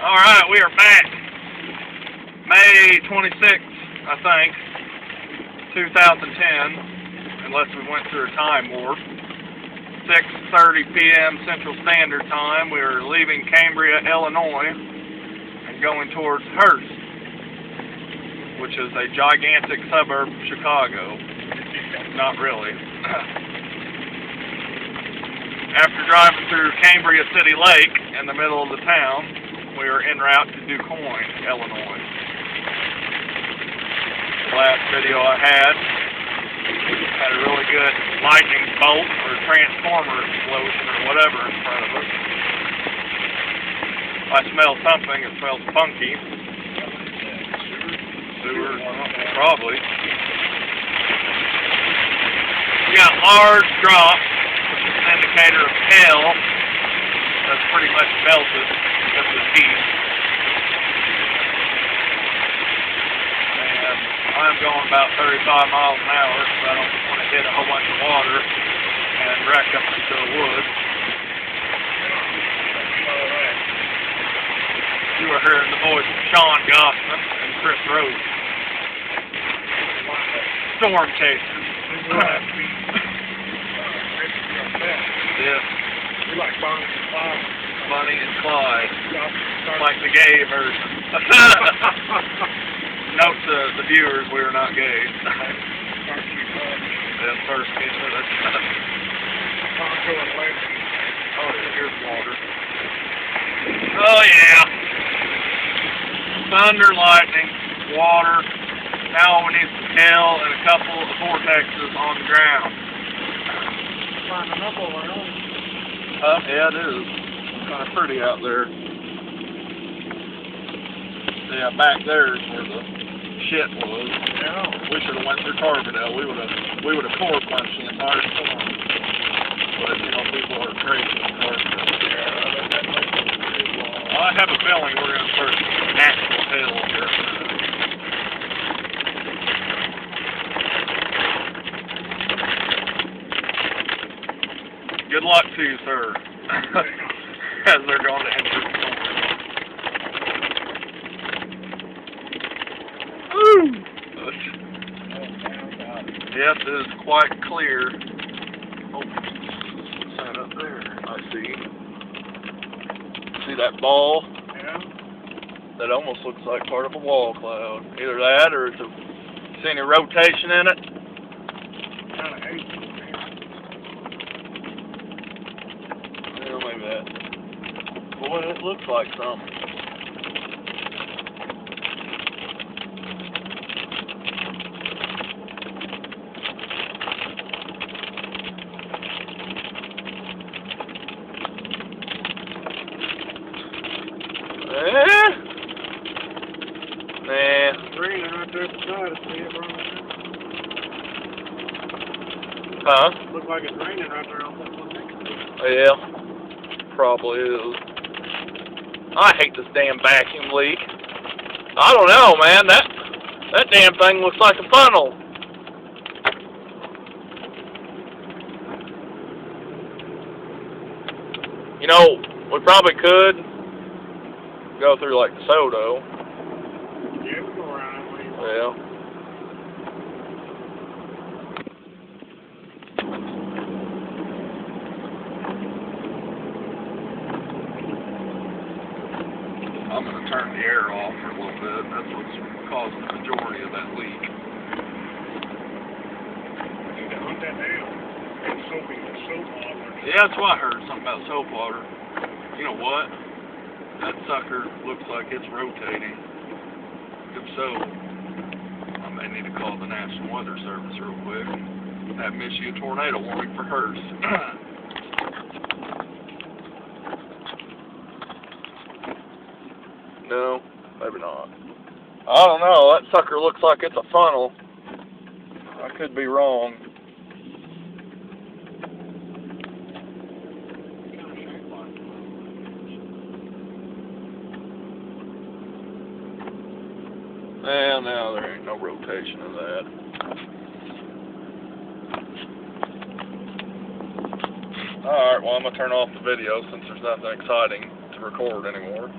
Alright, we are back. May 26th, I think, 2010, unless we went through a time warp. 6:30 p.m. Central Standard Time. We are leaving Cambria, Illinois, and going towards Hearst, which is a gigantic suburb of Chicago. Not really. After driving through Cambria City Lake in the middle of the town, we are en route to DuQuoin, Illinois. The last video I had a really good lightning bolt or transformer explosion or whatever in front of us. If I smell something, it smells funky. Sewer, probably. We got large drops, which is an indicator of hell. That's pretty much melted because of the heat. And I'm going about 35 miles an hour, so I don't want to hit a whole bunch of water and wreck up into the woods. You are hearing the voice of Shawn Gossman and Kris Rose. Storm chasers. Yes. We like Bonnie and Clyde. Bonnie and Clyde. Like the gay version. Note to the viewers, we are not gay. Yeah, first case of it. Oh, here's water. Oh, yeah. Thunder, lightning, water. Now we need some hail and a couple of vortexes on the ground. Climbing up over there. Yeah, it is. It's kind of pretty out there. Yeah, back there is where the shit was. Yeah. We should have went through Carbondale. We would have core punched the entire storm. But you know, people are crazy in Carbondale. I have a feeling we're going to start seeing natural hail here. Good luck to you, sir, as they're going to enter the storm. Woo! Yes, it is quite clear. Oh, sign up there. I see. See that ball? Yeah. That almost looks like part of a wall cloud. Either that or it's a... See any rotation in it? Kind of hate it. Yeah, maybe that. Boy, it looks like something. Nah. It's raining right there beside us. See it running there? Huh? Looks like it's raining right there on that one next to it. Yeah. Probably is. I hate this damn vacuum leak. I don't know, man. That damn thing looks like a funnel. You know, we probably could go through like DeSoto. Yeah, we go around that way. Yeah. I'm going to turn the air off for a little bit. That's what's causing the majority of that leak. We need to hunt that down. It's soapy, the soap water. Yeah, that's why I heard something about soap water. You know what? That sucker looks like it's rotating. If so, I may need to call the National Weather Service real quick. Have them issue a tornado warning for Hearst. No, maybe not. I don't know. That sucker looks like it's a funnel. I could be wrong. And now there ain't no rotation of that. Alright, well I'm going to turn off the video since there's nothing exciting to record anymore.